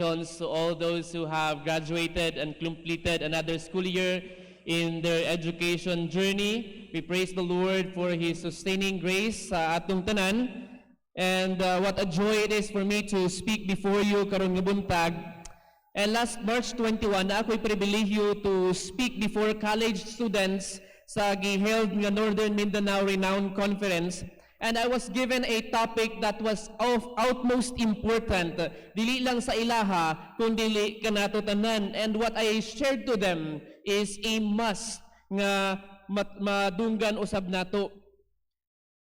To all those who have graduated and completed another school year in their education journey. We praise the Lord for His sustaining grace sa atong tanan. And what a joy it is for me to speak before you karon nga buntag. And last March 21, ako'y pribilehyo to speak before college students sa giheld nga Northern Mindanao Renowned Conference. And I was given a topic that was of utmost important, dili lang sa ilaha, kundi kanato tanan. And what I shared to them is a must nga madunggan usab nato.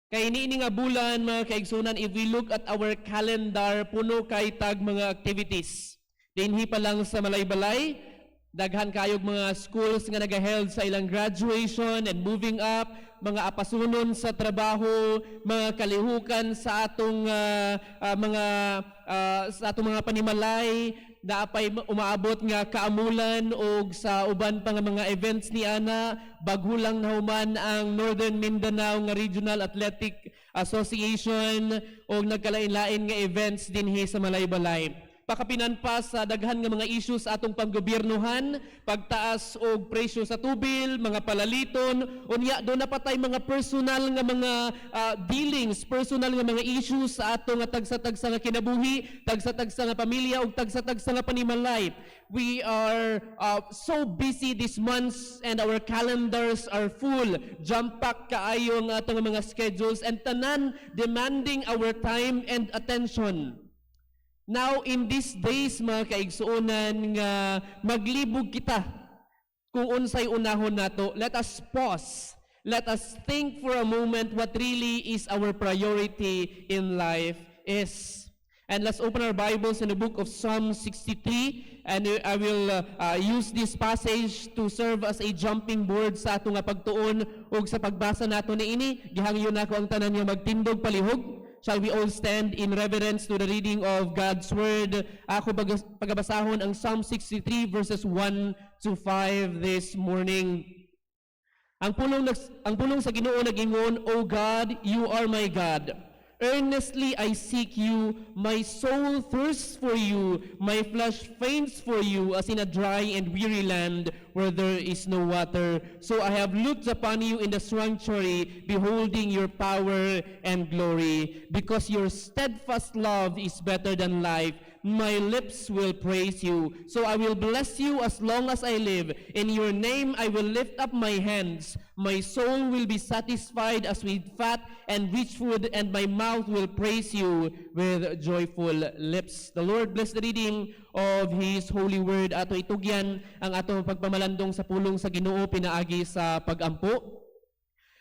Kay niini nga bulan, mga kaigsunan, if we look at our calendar, puno kay tag mga activities. Dinhi pa lang sa Malaybalay, daghan kayog mga schools nga nagaheld sa ilang graduation and moving up, mga apasunon sa trabaho, mga kalihukan sa atong mga panimalay, daapay umaabot nga kaamulan og sa uban pa nga mga events ni ana, baghulang nahuman ang Northern Mindanao nga Regional Athletic Association og nagkalain-lain nga events dinhi sa Malaybalay. Pakapinan pa sa daghan nga mga issues atong panggobyernohan, pagtaas og presyo sa tubil, mga palaliton, unya do na patay mga personal nga mga dealings, personal nga mga issues sa atong tagsa-tagsa nga kinabuhi, tagsa-tagsa nga pamilya ug tagsa-tagsa nga panimalay. We are so busy this month and our calendars are full. Jam-pack kaayo nga atong mga schedules and tanan demanding our time and attention. Now, in these days, mga kaigsuonan, nga maglibog kita kung unsay unahon nato, let us pause. Let us think for a moment what really is our priority in life is. And let's open our Bibles in the book of Psalm 63, and I will use this passage to serve as a jumping board sa atong pagtuon ug sa pagbasa nato niini. Gihangyo nako ang tanan nga magtindog palihog. Shall we all stand in reverence to the reading of God's Word? Ako pagabasahon ang Psalm 63 verses 1 to 5 this morning. Ang pulong sa Ginoo nagingon, O God, you are my God. Earnestly I seek you, my soul thirsts for you, my flesh faints for you, as in a dry and weary land where there is no water. So I have looked upon you in the sanctuary, beholding your power and glory. Because your steadfast love is better than life, my lips will praise you. So I will bless you as long as I live. In your name I will lift up my hands. My soul will be satisfied as with fat and rich food, and my mouth will praise you with joyful lips. The Lord bless the reading of His holy word. Ato itugyan ang atong pagpamalandong sa pulong sa Ginoo pinaagi sa pagampo.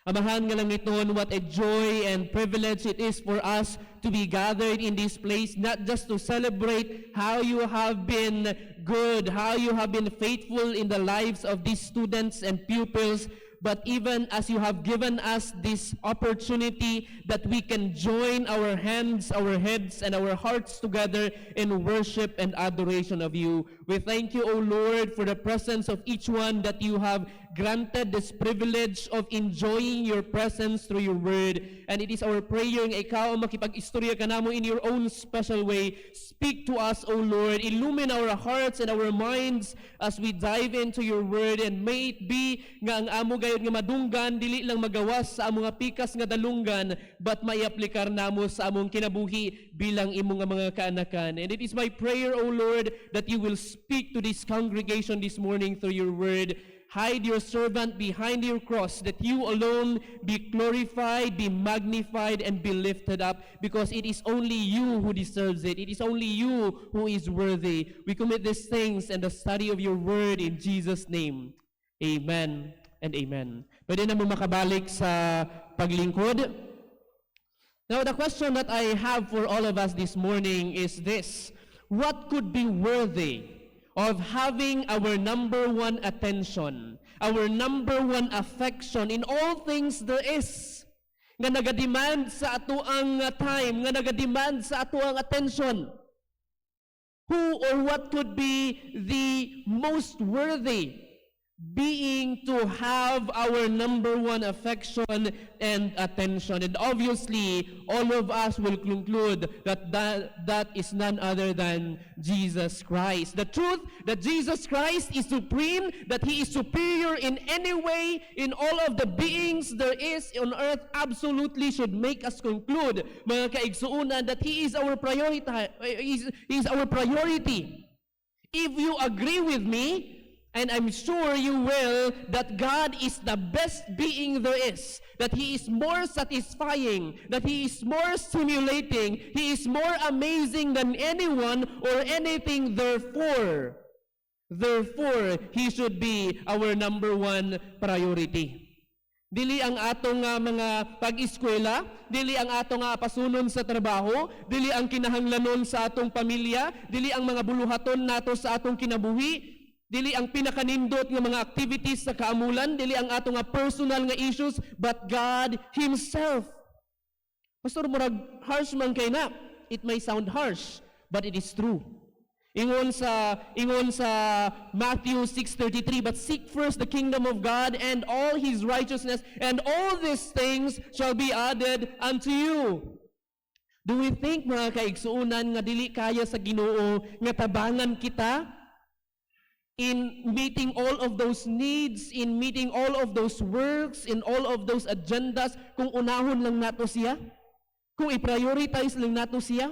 Amahan nga lang iton, what a joy and privilege it is for us to be gathered in this place, not just to celebrate how you have been good, how you have been faithful in the lives of these students and pupils, but even as you have given us this opportunity that we can join our hands, our heads, and our hearts together in worship and adoration of you. We thank you, O Lord, for the presence of each one that you have granted this privilege of enjoying your presence through your word. And it is our prayer nga ikaw ang makipag-istorya ka namo in your own special way. Speak to us, O Lord. Illumine our hearts and our minds as we dive into your word, and may it be nga ang amo gayud nga madunggan dili lang magawas sa among pikas nga dalunggan, but maiaplikar namo sa among kinabuhi bilang imong mga kaanakan. And it is my prayer, O Lord, that you will speak to this congregation this morning through your word. Hide your servant behind your cross, that you alone be glorified, be magnified, and be lifted up, because it is only you who deserves it. It is only you who is worthy. We commit these things and the study of your word in Jesus' name. Amen and amen. Pwede na mo makabalik sa paglingkod. Now, the question that I have for all of us this morning is this: what could be worthy of having our number one attention, our number one affection in all things there is, nga nagademand sa ato ang time, nga nagademand sa ato ang attention? Who or what could be the most worthy being to have our number one affection and attention. And obviously, all of us will conclude that is none other than Jesus Christ. The truth that Jesus Christ is supreme, that He is superior in any way in all of the beings there is on earth, absolutely should make us conclude, mga kaigsuunan, that He is our priority. He is our priority. If you agree with me, and I'm sure you will, that God is the best being there is, that He is more satisfying, that He is more stimulating, He is more amazing than anyone or anything, therefore, He should be our number one priority. Dili ang atong mga pag-eskwela, dili ang atong pasunon sa trabaho, dili ang kinahanglanon sa atong pamilya, dili ang mga buluhaton nato sa atong kinabuhi, dili ang pinakanindot nga mga activities sa kaamulan, dili ang atong personal nga issues, but God Himself. Pastor, murag harsh man kay na. It may sound harsh, but it is true. Ingon sa Matthew 6:33, but seek first the kingdom of God and all His righteousness, and all these things shall be added unto you. Do we think, mga kaigsuunan, nga dili kaya sa Ginoo nga tabangan kita in meeting all of those needs, in meeting all of those works, in all of those agendas, kung unahon lang nato siya? Kung i-prioritize lang nato siya?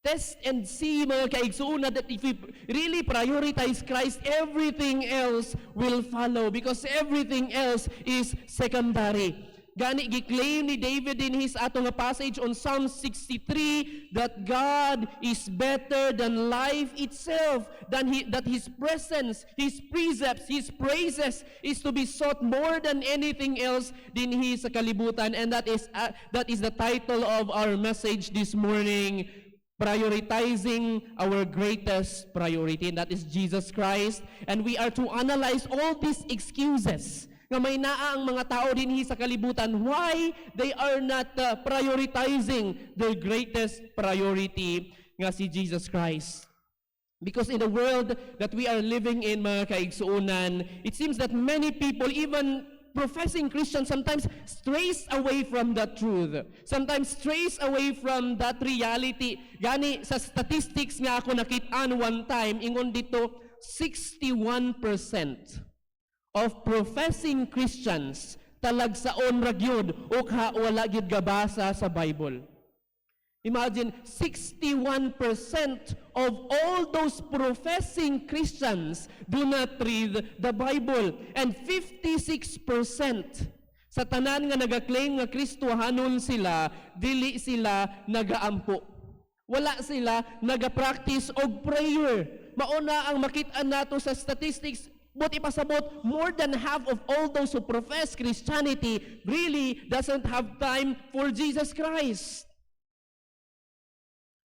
Test and see, mga kaigsuuna, that if we really prioritize Christ, everything else will follow, because everything else is secondary. Gani giklaim ni David in his atong passage on Psalm 63 that God is better than life itself, that His presence, His precepts, His praises is to be sought more than anything else din He sa kalibutan. And that is the title of our message this morning, prioritizing our greatest priority, and that is Jesus Christ. And we are to analyze all these excuses nga may naa ang mga tao dinhi sa kalibutan, why they are not prioritizing their greatest priority, nga si Jesus Christ. Because in the world that we are living in, mga kaigsuunan, it seems that many people, even professing Christians, sometimes strays away from the truth. Sometimes strays away from that reality. Gani, sa statistics nga ako nakitaan one time, ingon dito, 61% of professing Christians talagsaon ra gyud o wala gyud gabasa sa Bible. Imagine, 61% of all those professing Christians do not read the Bible. And 56% sa tanan nga nagaklaim nga Kristohanon sila, dili sila nagaampo. Wala sila nagapractice og prayer. Mauna ang makita nato sa statistics, but ipasabot, more than half of all those who profess Christianity really doesn't have time for Jesus Christ.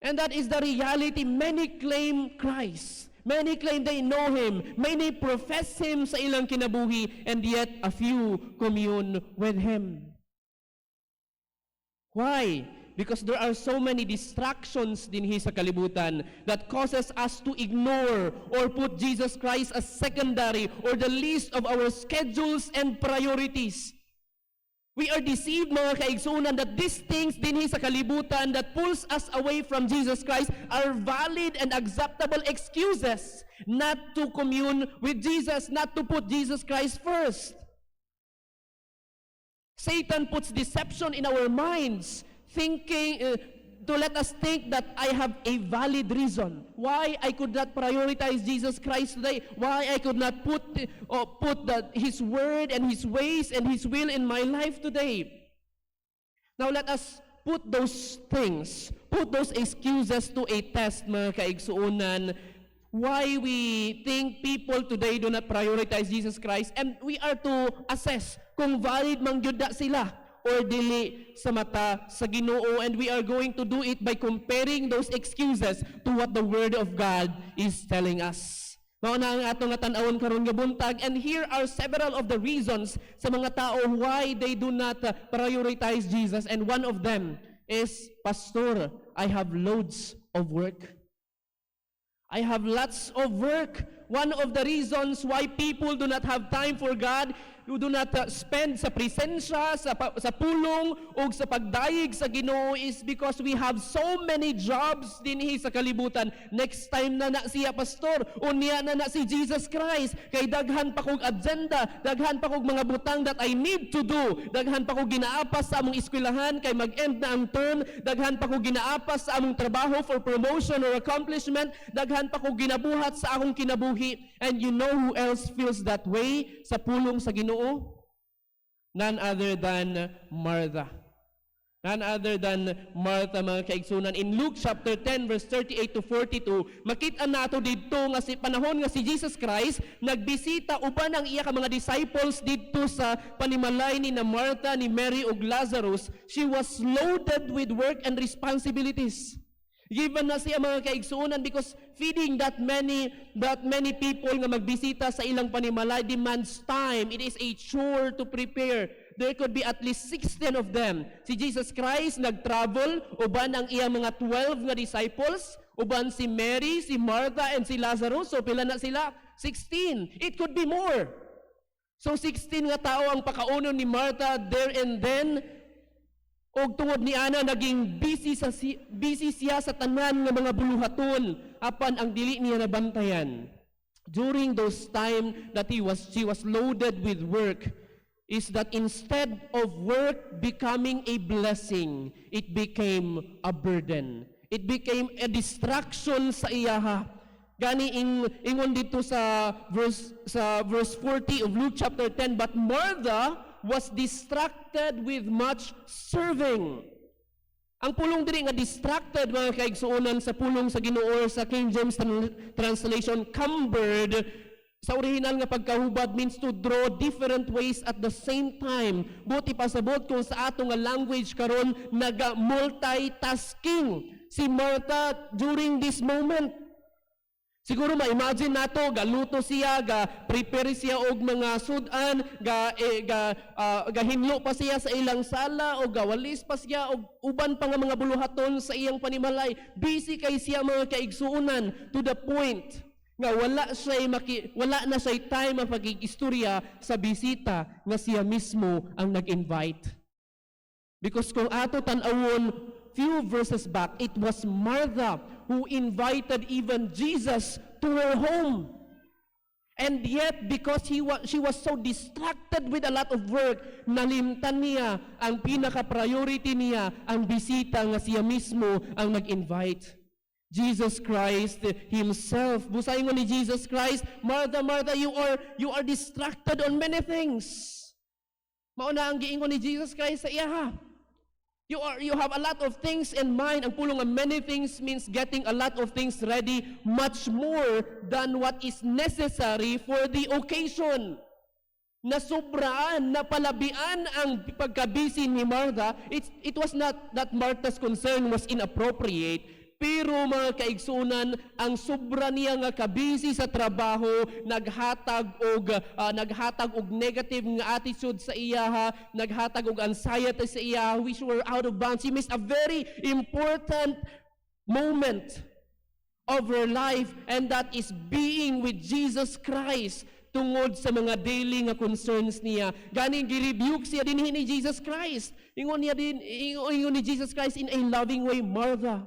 And that is the reality. Many claim Christ. Many claim they know Him. Many profess Him sa ilang kinabuhi, and yet a few commune with Him. Why? Because there are so many distractions dinhi sa kalibutan that causes us to ignore or put Jesus Christ as secondary or the least of our schedules and priorities. We are deceived, mga kaigsuunan, that these things dinhi sa kalibutan that pulls us away from Jesus Christ are valid and acceptable excuses not to commune with Jesus, not to put Jesus Christ first. Satan puts deception in our minds, thinking to let us think that I have a valid reason why I could not prioritize Jesus Christ today, why I could not put His word and His ways and His will in my life today. Now let us put those things, put those excuses to a test, mga kaigsuunan, why we think people today do not prioritize Jesus Christ, and we are to assess kung valid man gyud sila or dili sa mata sa Ginoo, and we are going to do it by comparing those excuses to what the Word of God is telling us. Mao na ang atong tan-awon karon nga buntag, and here are several of the reasons sa mga tao why they do not prioritize Jesus, and one of them is, Pastor, I have loads of work. I have lots of work. One of the reasons why people do not have time for God, who do not spend sa presensya, sa pulong, o sa pagdayeg sa Ginoo is because we have so many jobs dinhi sa kalibutan. Next time na siya pastor, unya na si Jesus Christ, kay daghan pa kog agenda, daghan pa kog mga butang that I need to do, daghan pa kog ginaapas sa among eskwelahan, kay mag-end na ang term, daghan pa kog ginaapas sa among trabaho for promotion or accomplishment, daghan pa kog ginabuhat sa akong kinabuhi. And you know who else feels that way sa pulong sa Ginoo? None other than Martha. None other than Martha, mga kaigsunan. In Luke chapter 10, verse 38 to 42, makita nato dito nga si panahon nga si Jesus Christ, nagbisita uban ang iya ka mga disciples dito sa panimalay ni na Martha, ni Mary ug Lazarus. She was loaded with work and responsibilities. Given na siya mga kaigsuunan because feeding that many people nga magbisita sa ilang panimalay demands time. It is a chore to prepare. There could be at least 16 of them. Si Jesus Christ nag-travel, uban ang iyang mga 12 nga disciples, uban si Mary, si Martha, and si Lazarus. So pila na sila? 16. It could be more. So 16 nga tao ang pakaunon ni Martha there and then. Og tungod ni ana naging busy siya sa tanan nga mga buluhaton apan ang dili niya nabantayan. During those time that she was loaded with work is that instead of work becoming a blessing, it became a burden. It became a distraction sa iyaha. Gani ingon dito sa verse 40 of Luke chapter 10, but Martha was distracted with much serving. Ang pulong diri nga distracted, mga kaigsuonan, sa pulong sa Ginoo sa King James translation, cumbered, sa original nga pagkahubad means to draw different ways at the same time. Buti pasabot kung sa ato nga language karon naga-multitasking si Martha during this moment. Siguro ma-imagine nato, galuto siya, ga-prepare siya og mga sudan, gahinlo pa siya sa ilang sala, o gawalis pa siya, og uban pa nga mga buluhaton sa iyang panimalay. Busy kay siya, mga kaigsuunan, to the point nga wala na siya time ang pag-istorya sa bisita nga siya mismo ang nag-invite. Because kung ato tan-awon, few verses back, it was Martha who invited even Jesus to her home. And yet, because she was so distracted with a lot of work, nalimtan niya ang pinaka-priority niya, ang bisita nga siya mismo ang nag-invite. Jesus Christ himself, busayon ni Jesus Christ, Martha, Martha, you are distracted on many things. Mauna ang giingon ni Jesus Christ sa iya. You have a lot of things in mind. Ang pulong ng many things means getting a lot of things ready, much more than what is necessary for the occasion. Nasubraan, napalabian ang pagkabisi ni Martha. It was not that Martha's concern was inappropriate, pero mga kaigsunan, ang sobra niya nga kabisi sa trabaho, naghatag og negative nga attitude sa iya, naghatag og anxiety sa iya, which were out of bounds. She missed a very important moment of her life, and that is being with Jesus Christ tungod sa mga daily nga concerns niya. Ganing gi-rebuke siya dinhi ni Jesus Christ. Ingon ni Jesus Christ in a loving way, Martha,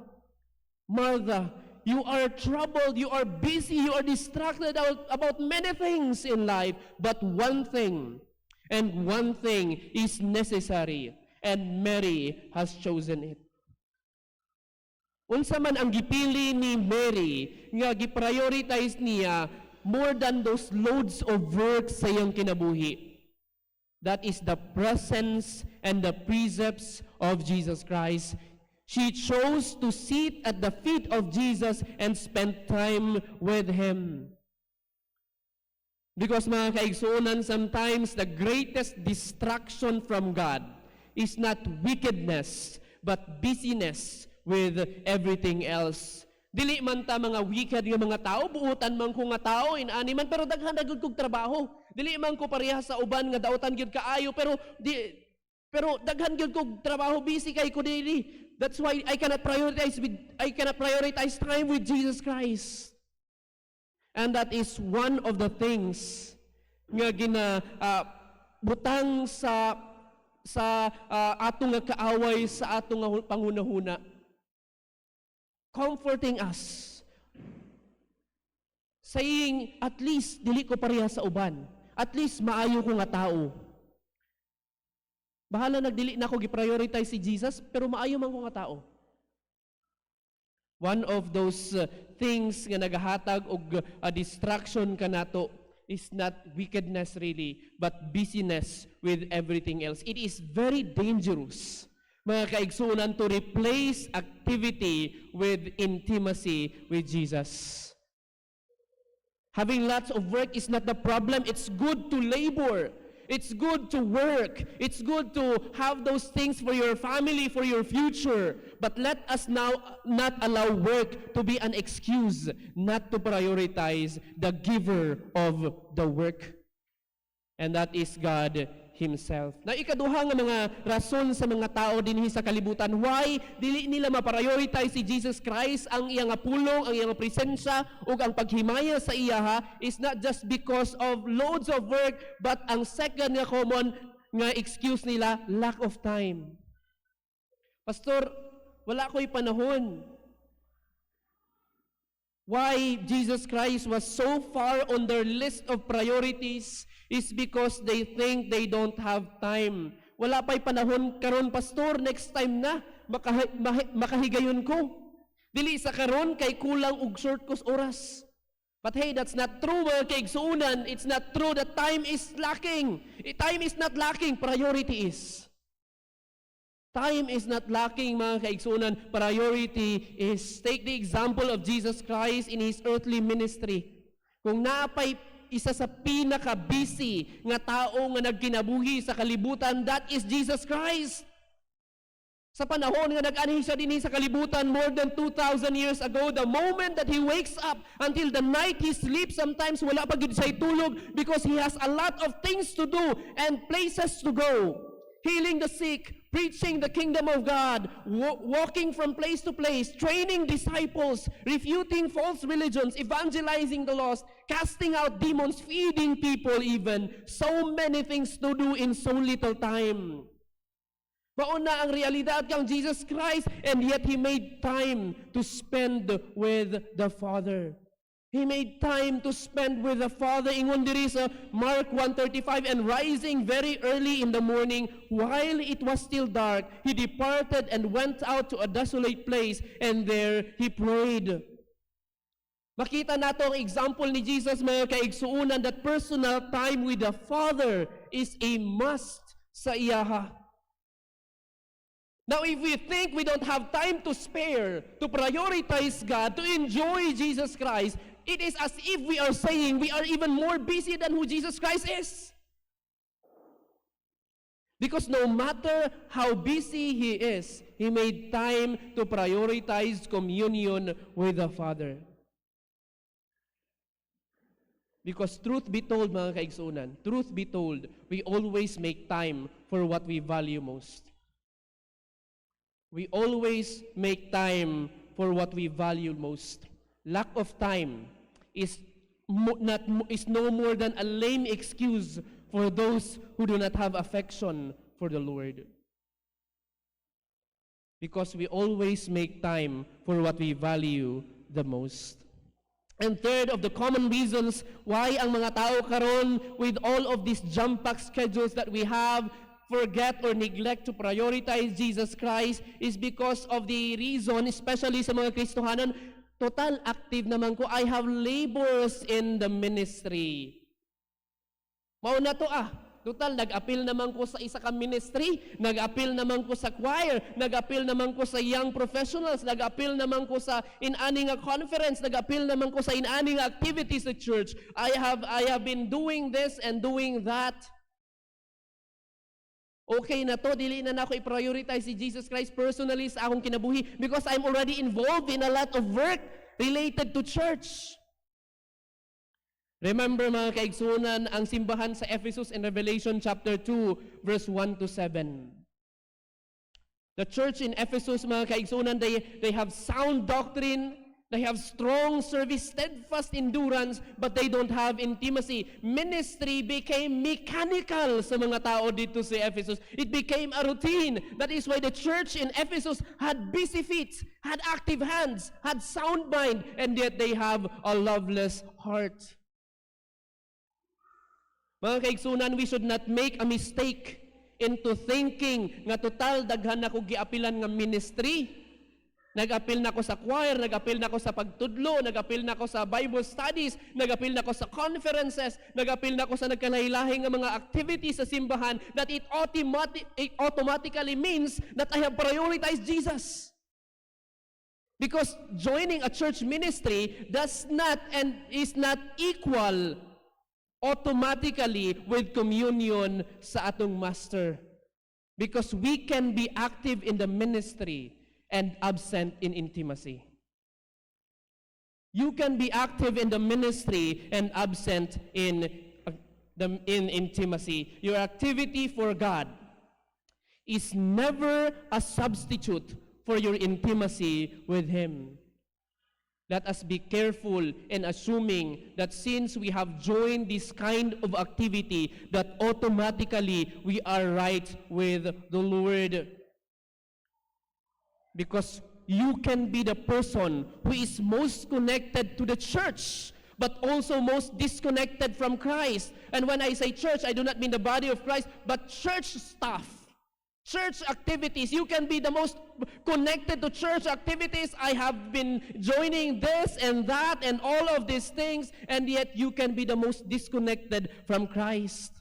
Martha, you are troubled, you are busy, you are distracted about many things in life, but one thing is necessary, and Mary has chosen it. Unsa man ang gipili ni Mary nga gi-prioritize niya more than those loads of work sa iyang kinabuhi. That is the presence and the precepts of Jesus Christ. She chose to sit at the feet of Jesus and spend time with Him. Because mga kaigsuunan, sometimes the greatest distraction from God is not wickedness, but busyness with everything else. Dili man ta mga wicked nga mga tao, buutan man ko nga tao, inani man, pero daghan na gud kog trabaho. Dili man ko pareha sa uban nga daotan gyud kaayo, pero daghan gyud kog trabaho, busy kay ko dili. That's why I cannot prioritize time with Jesus Christ. And that is one of the things nga butang sa atong nga kaaway sa atong nga pangunahuna. Comforting us. Saying, at least, dili ko pareha sa uban. At least, maayo ko nga tao. Bahala nagdili na ako gi-prioritize si Jesus, pero maayo man ko nga tao. One of those things nga nagahatag og distraction kanato is not wickedness really, but busyness with everything else. It is very dangerous, mga kaigsunan, to replace activity with intimacy with Jesus. Having lots of work is not the problem. It's good to labor. It's good to work. It's good to have those things for your family, for your future. But let us now not allow work to be an excuse not to prioritize the giver of the work. And that is God Himself. Na ikaduha nga mga rason sa mga tao dinhi sa kalibutan why dili nila ma-prioritize si Jesus Christ, ang iyang pulong, ang iyang presensya ug ang paghimaya sa iya is not just because of loads of work, but ang second nga common nga excuse nila, lack of time. Pastor, wala ko'y panahon. Why Jesus Christ was so far on their list of priorities is because they think they don't have time. Wala pa'y panahon karon, Pastor, next time na, makahigayon ko. Dili sa karon kay kulang og short kus oras. But hey, that's not true, mga kaigsuunan. It's not true that time is lacking. Time is not lacking, priority is. Time is not lacking, mga kaigsuunan. Priority is, take the example of Jesus Christ in His earthly ministry. Kung naapay isa sa pinaka-busy nga tao nga nagkinabuhi sa kalibutan, that is Jesus Christ. Sa panahon nga nag-anhi siya dinhi sa kalibutan more than 2,000 years ago, the moment that He wakes up until the night He sleeps, sometimes wala pa gid siya tulog because He has a lot of things to do and places to go. Healing the sick, preaching the kingdom of God, walking from place to place, training disciples, refuting false religions, evangelizing the lost, casting out demons, feeding people even. So many things to do in so little time. Mauna ang realidad kang Jesus Christ, and yet He made time to spend with the Father. He made time to spend with the Father. Ingon diri sa Mark 1:35, and rising very early in the morning, while it was still dark, He departed and went out to a desolate place, and there He prayed. Makita nato ang example ni Jesus, mga kaigsuunan, that personal time with the Father is a must sa iyaha. Now, if we think we don't have time to spare, to prioritize God, to enjoy Jesus Christ, it is as if we are saying we are even more busy than who Jesus Christ is. Because no matter how busy He is, He made time to prioritize communion with the Father. Because truth be told, mga kaigsunan, truth be told, we always make time for what we value most. We always make time for what we value most. Lack of time is no more than a lame excuse for those who do not have affection for the Lord. Because we always make time for what we value the most. And third of the common reasons why ang mga tao karon, with all of these jam-packed schedules that we have, forget or neglect to prioritize Jesus Christ is because of the reason, especially sa mga Kristohanan, total active naman ko, I have labors in the ministry. Mauna to total nag-appeal naman ko sa isa ka ministry, nag-appeal naman ko sa choir, nag-appeal naman ko sa young professionals, nag-appeal naman ko sa in-ani nga conference, nag-appeal naman ko sa in-ani nga activities sa church. I have been doing this and doing that. Okay na to, dili na ako i-prioritize si Jesus Christ personally sa akong kinabuhi because I'm already involved in a lot of work related to church. Remember, mga kaigsunan, ang simbahan sa Ephesus in Revelation chapter 2, verse 1 to 7. The church in Ephesus, mga kaigsunan, they have sound doctrine, They have strong service, steadfast endurance, but they don't have intimacy. Ministry became mechanical sa mga tao dito sa Ephesus. It became a routine. That is why the church in Ephesus had busy feet, had active hands, had sound mind, and yet they have a loveless heart. Mga kaigsunan, we should not make a mistake into thinking nga total daghan na ko giapilan nga ministry. Nag-apil na ko sa choir, nag-apil na ko sa pagtudlo, nag-apil na ko sa Bible studies, nag-apil na ko sa conferences, nag-apil na ko sa nagkalahilahing nga mga activities sa simbahan, that it automatically means that I have prioritized Jesus. Because joining a church ministry does not and is not equal automatically with communion sa atong master. Because we can be active in the ministry and absent in intimacy. You can be active in the ministry and absent in intimacy. Your activity for God is never a substitute for your intimacy with Him. Let us be careful in assuming that since we have joined this kind of activity, that automatically we are right with the Lord. Because you can be the person who is most connected to the church, but also most disconnected from Christ. And when I say church, I do not mean the body of Christ, but church stuff, church activities. You can be the most connected to church activities. I have been joining this and that and all of these things, and yet you can be the most disconnected from Christ.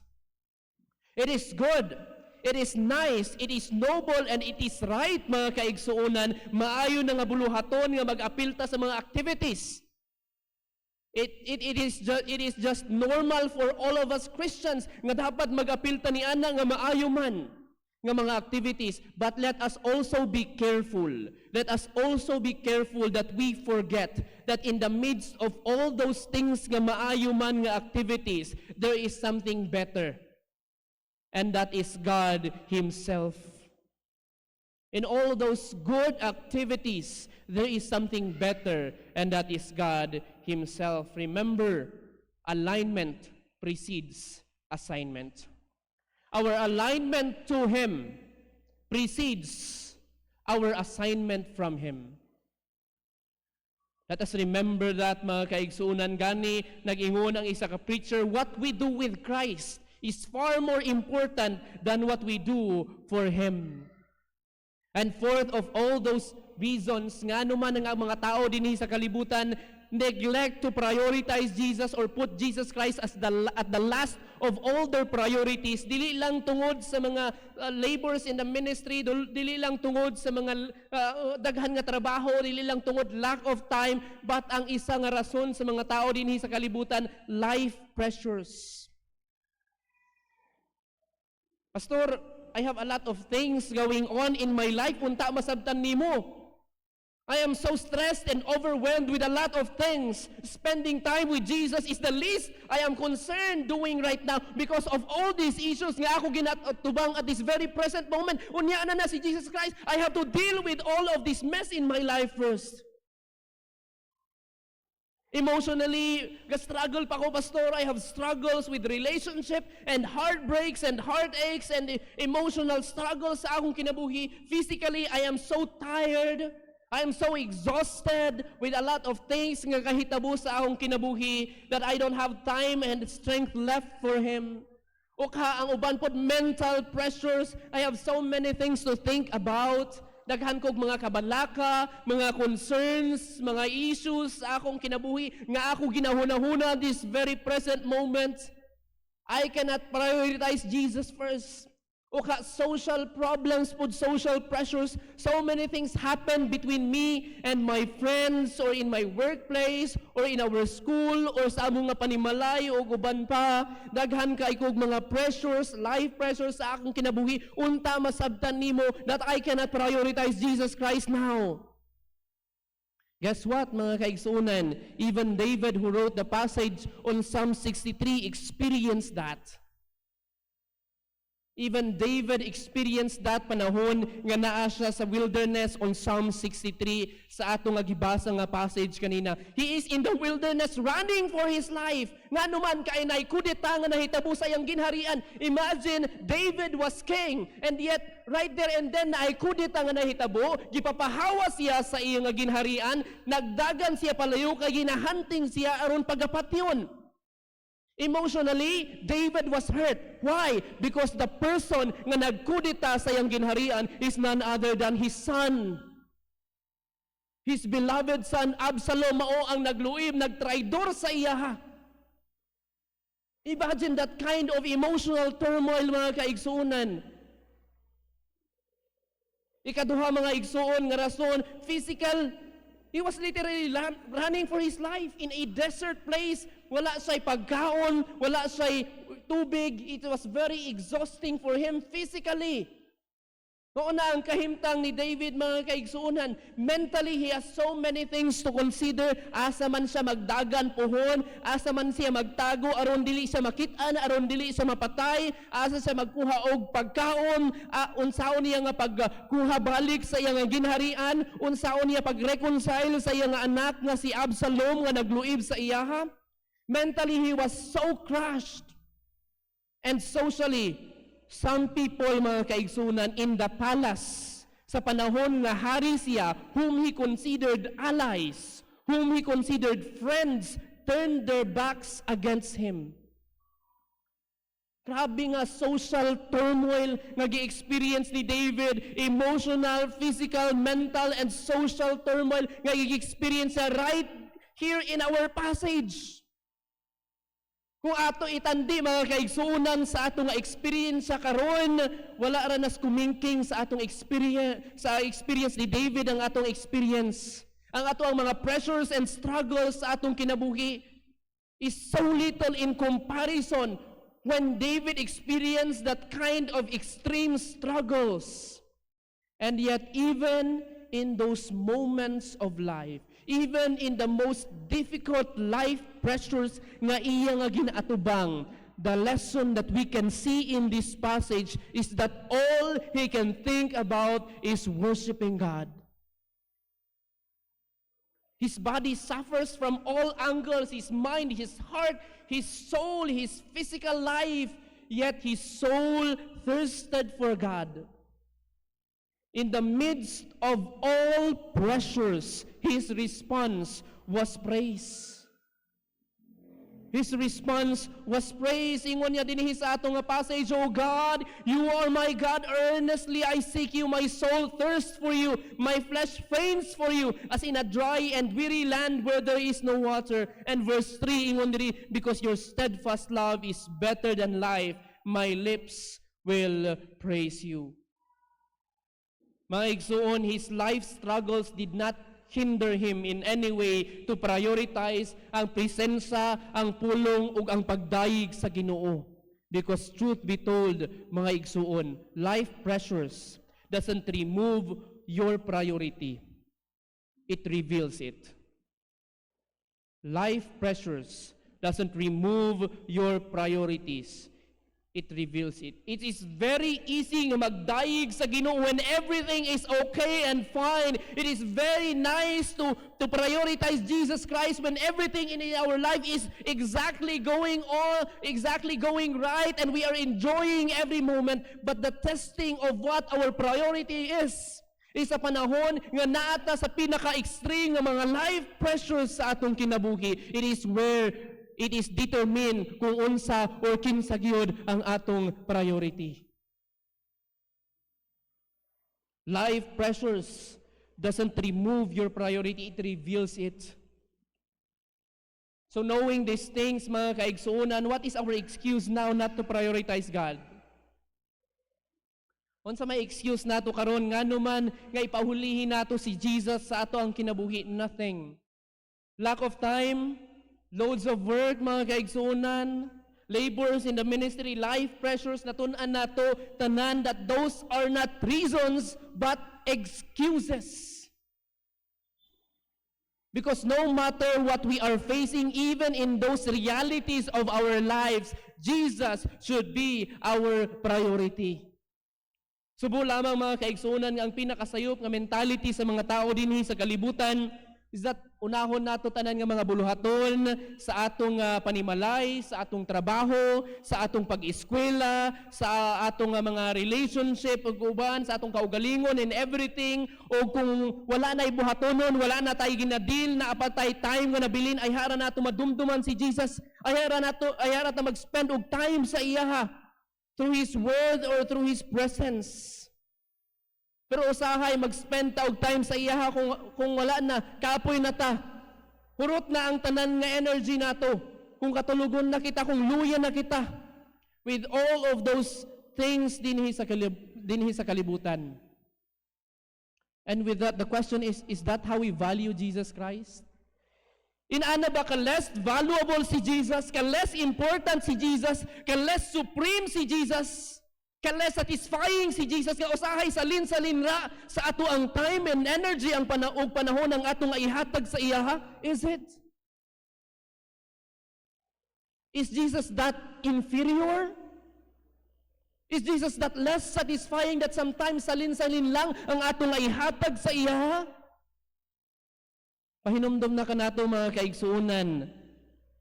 It is good. It is nice, it is noble, and it is right, mga kaigsuunan, maayo na nga buluhaton nga mag-apilta sa mga activities. It is just normal for all of us Christians nga dapat mag-apilta ni ana nga maayo man nga mga activities. But let us also be careful. Let us also be careful that we forget that in the midst of all those things nga maayo man nga activities, there is something better. And that is God Himself. In all those good activities, there is something better, and that is God Himself. Remember, alignment precedes assignment. Our alignment to Him precedes our assignment from Him. Let us remember that, mga kaigsuunan, gani nag-ingon ang isa ka preacher, what we do with Christ is far more important than what we do for Him. And fourth of all those reasons, nga naman ang mga tao dinhi sa kalibutan neglect to prioritize Jesus or put Jesus Christ as at the last of all their priorities, dili lang tungod sa mga labors in the ministry, dili lang tungod sa mga daghan nga trabaho, dili lang tungod lack of time, but ang isa nga rason sa mga tao dinhi sa kalibutan, life pressures. Pastor, I have a lot of things going on in my life. Unta masabtan nimo. I am so stressed and overwhelmed with a lot of things. Spending time with Jesus is the least I am concerned doing right now because of all these issues nga ako ginatubang at this very present moment. Unya na si Jesus Christ. I have to deal with all of this mess in my life first. Emotionally, struggle pa ko, Pastor. I have struggles with relationship and heartbreaks and heartaches and emotional struggles sa akong kinabuhi. Physically, I am so tired. I am so exhausted with a lot of things nga kahitabo sa akong kinabuhi that I don't have time and strength left for Him. Ukha ang uban pod mental pressures. I have so many things to think about. Daghan kog mga kabalaka, mga concerns, mga issues sa akong kinabuhi nga ako ginahuna-huna this very present moment. I cannot prioritize Jesus first. Uka social problems, pud social pressures, so many things happen between me and my friends or in my workplace or in our school or sa among nga panimalay o uban pa. Daghan kay kog mga pressures, life pressures sa akong kinabuhi. Unta masabtan nimo that I cannot prioritize Jesus Christ now. Guess what, mga kaigsunan? Even David, who wrote the passage on Psalm 63, experienced that. Even David experienced that panahon nga naa siya sa wilderness on Psalm 63 sa atong nga gibasa nga passage kanina. He is in the wilderness running for his life. Nga naman kay nay kudeta nga nahitabo sa iyang ginharian. Imagine, David was king and yet right there and then naay kudeta nga nahitabo, gipapahawa siya sa iyang nga ginharian, nagdagan siya palayo kay ginahunting siya aron pagapatyon. Emotionally, David was hurt. Why? Because the person nga nagkudita sa iyang ginharian is none other than his son. His beloved son, Absalom, mao ang nagluib, nagtraidor sa iya. Imagine that kind of emotional turmoil, mga kaigsuunan. Ikaduha, mga igsuon, nga rason, physical. He was literally running for his life in a desert place. Wala siya'y pagkaon, wala siya'y tubig. It was very exhausting for him physically. Noon na ang kahimtang ni David, mga kaigsuunan. Mentally, he has so many things to consider. Asa man siya magdagan pohon, asa man siya magtago, aron dili siya makitaan, aron dili siya mapatay, asa siya magkuha og pagkaon, unsaon niya nga pagkuha balik sa iyang ginharian, unsaon niya pag-reconcile sa iyang anak nga si Absalom nga nagluib sa iyaha. Mentally, he was so crushed. And socially, some people, mga kaigsunan, in the palace, sa panahon nga hari siya, whom he considered allies, whom he considered friends, turned their backs against him. Grabe nga social turmoil nga gi-experience ni David, emotional, physical, mental, and social turmoil nga gi-experience siya right here in our passage. Kung ato itandi, mga kaigsuunan, sa atong experience karon, wala ra nas kumingking sa atong experience ni David ang atong experience. Ang atong mga pressures and struggles sa atong kinabuhi is so little in comparison when David experienced that kind of extreme struggles. And yet, even in those moments of life, even in the most difficult life pressures nga iya nga ginaatubang, the lesson that we can see in this passage is that all he can think about is worshiping God. His body suffers from all angles, his mind, his heart, his soul, his physical life, yet his soul thirsted for God. In the midst of all pressures, his response was praise. His response was praise. Ingon niya dinhi sa atong passage, "O God, you are my God. Earnestly I seek you. My soul thirsts for you. My flesh faints for you, as in a dry and weary land where there is no water." And verse 3, ingon diri, "Because your steadfast love is better than life, my lips will praise you." Mga igsuon, his life struggles did not hinder him in any way to prioritize ang presensya, ang pulong, ug ang pagdayig sa Ginoo. Because truth be told, mga igsuon, life pressures doesn't remove your priority. It reveals it. Life pressures doesn't remove your priorities. It reveals it. It is very easy nga magdayig sa Ginoo when everything is okay and fine. It is very nice to prioritize Jesus Christ when everything in our life is exactly going right, and we are enjoying every moment. But the testing of what our priority is sa panahon nga naata sa pinaka-extreme nga mga life pressures sa atong kinabuhi. It is where it is determined kung unsa or kinsa gyud ang atong priority. Life pressures doesn't remove your priority, it reveals it. So knowing these things, mga kaigsuunan, what is our excuse now not to prioritize God? Unsa may excuse nato karon nganuman nga ipahulihin nato si Jesus sa ato ang kinabuhi? Nothing. Lack of time, loads of work, mga kaigsuunan, labors in the ministry, life pressures, natun-an nato, tanan, that those are not reasons, but excuses. Because no matter what we are facing, even in those realities of our lives, Jesus should be our priority. Subo lamang mga kaigsunan nga ang pinakasayop nga mentality sa mga tao dinhi sa kalibutan is that unahon nato tanan nga mga buluhaton sa atong panimalay, sa atong trabaho, sa atong pag-eskwela, sa atong mga relationship ug uban, sa atong kaugalingon and everything. O kung wala na ibuhatonon, wala na tay ginadil na apatay time nga nabilin, ay hara nato madumduman si Jesus, ay hara nato mag-spend og time sa iya through His Word or through His presence. Pero usahay mag-spend ta og time sa iya kung wala na, kapoy na ta. Hurot na ang tanan nga energy nato. Kung katulugon na kita, kung luya na kita. With all of those things dinhi sa kalibutan. And with that, the question is that how we value Jesus Christ? Inaana ba ka less valuable si Jesus, ka less important si Jesus, ka less supreme si Jesus, ka less satisfying si Jesus, nga usahay salin-salinra sa ato ang time and energy ang panahon ang atong ihatag sa iya? Is it? Is Jesus that inferior? Is Jesus that less satisfying that sometimes salin-salin lang ang atong ihatag sa iya? Pahinumdom na kanato mga kaigsuunan,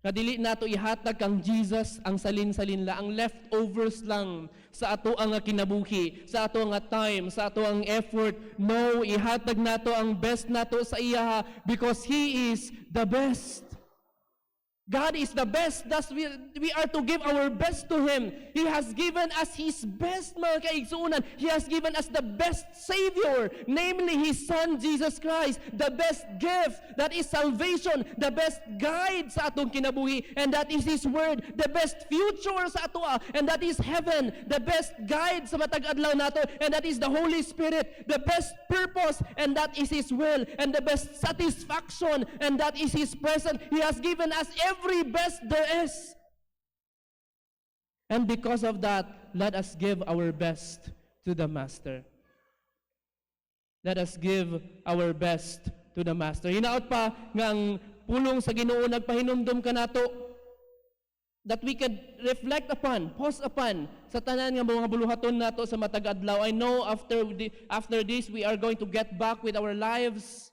na dili nato ihatag kang Jesus ang salin-salin lang, ang leftovers lang sa ato ang kinabuhi, sa ato ang time, sa ato ang effort. No, ihatag nato ang best nato sa iya because He is the best. God is the best. Thus we are to give our best to Him. He has given us His best, mga kaigsuunan. He has given us the best Savior, namely His Son, Jesus Christ. The best gift, that is salvation. The best guide sa atong kinabuhi, and that is His Word. The best future sa ato, and that is heaven. The best guide sa matag-adlaw nato, and that is the Holy Spirit. The best purpose, and that is His will. And the best satisfaction, and that is His presence. He has given us every best there is. And because of that, let us give our best to the Master. Let us give our best to the Master. Hinaot pa nga ang pulong sa Ginoo nagpahinumdum kanato that we could reflect upon, pause upon sa tanan nga mga buluhaton nato sa matag adlaw. I know after this we are going to get back with our lives,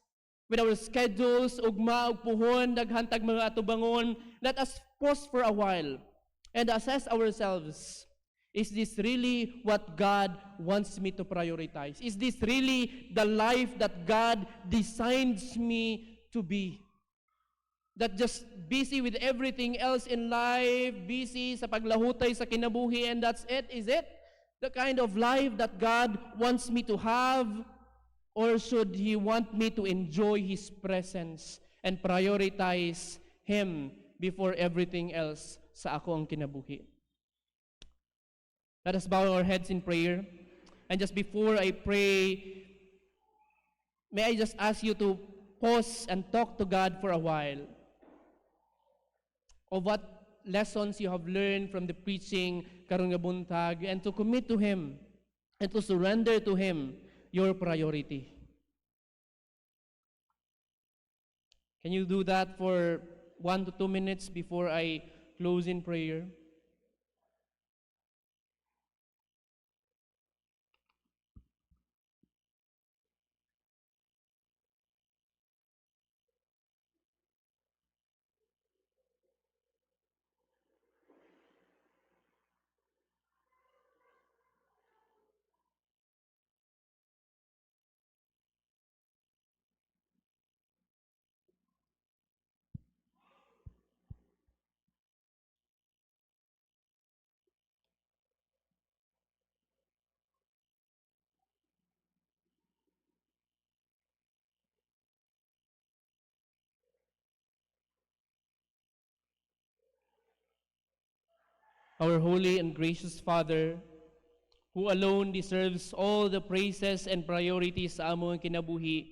with our schedules, ugma, ug puhon, daghantag mga atubangon. Let us pause for a while and assess ourselves. Is this really what God wants me to prioritize? Is this really the life that God designs me to be? That just busy with everything else in life, busy sa paglahutay sa kinabuhi, and that's it? Is it the kind of life that God wants me to have? Or should He want me to enjoy His presence and prioritize Him before everything else sa ako ang kinabuhi? Let us bow our heads in prayer. And just before I pray, may I just ask you to pause and talk to God for a while of what lessons you have learned from the preaching karong nga buntag, and to commit to Him and to surrender to Him your priority. Can you do that for 1 to 2 minutes before I close in prayer? Our holy and gracious Father, who alone deserves all the praises and priorities sa among kinabuhi,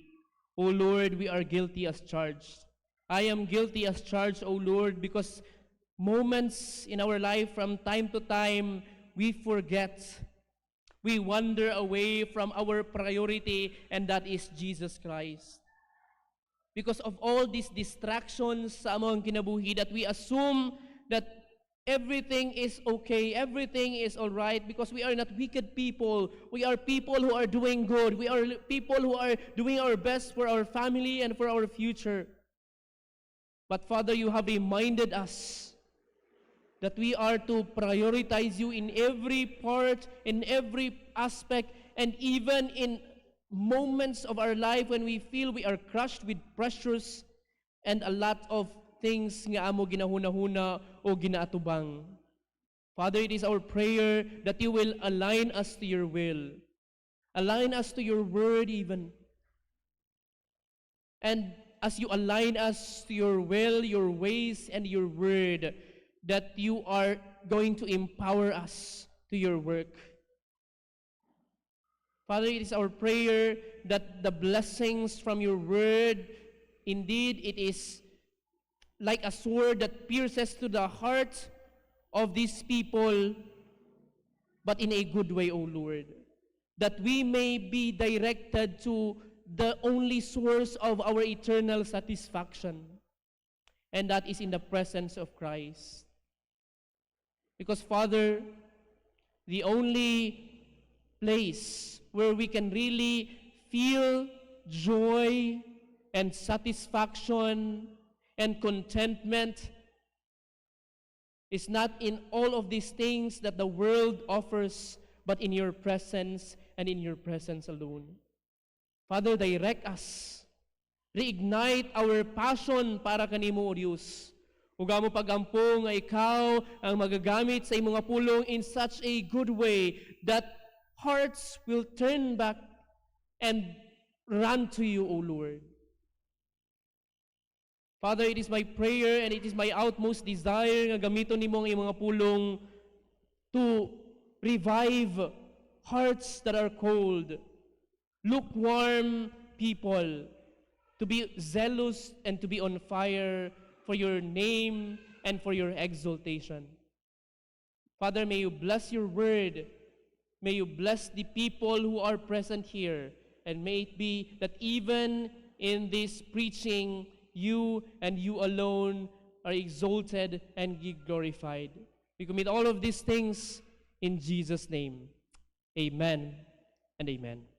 O Lord, we are guilty as charged. I am guilty as charged, O Lord, because moments in our life from time to time, we forget. We wander away from our priority, and that is Jesus Christ. because of all these distractions sa among kinabuhi, that we assume that everything is okay, everything is all right, because we are not wicked people. We are people who are doing good. We are people who are doing our best for our family and for our future. But Father, you have reminded us that we are to prioritize you in every part, in every aspect, and even in moments of our life when we feel we are crushed with pressures and a lot of things nga amo ginahuna-huna o ginaatubang. Father, it is our prayer that you will align us to your will. Align us to your word even. And as you align us to your will, your ways, and your word, that you are going to empower us to your work. Father, it is our prayer that the blessings from your word, indeed, it is like a sword that pierces to the heart of these people, but in a good way, O Lord. That we may be directed to the only source of our eternal satisfaction, and that is in the presence of Christ. Because, Father, the only place where we can really feel joy and satisfaction and contentment is not in all of these things that the world offers, but in your presence and in your presence alone. Father, direct us. Reignite our passion para kanimo, O Diyos. Uga mo pagampo nga ikaw ang magagamit sa imong pulong in such a good way that hearts will turn back and run to you, O Lord. Father, it is my prayer and it is my utmost desire nga gamiton nimo ang imong pulong to revive hearts that are cold, lukewarm people, to be zealous and to be on fire for your name and for your exaltation. Father, may you bless your word. May you bless the people who are present here. And may it be that even in this preaching, you and you alone are exalted and glorified. We commit all of these things in Jesus' name. Amen and amen.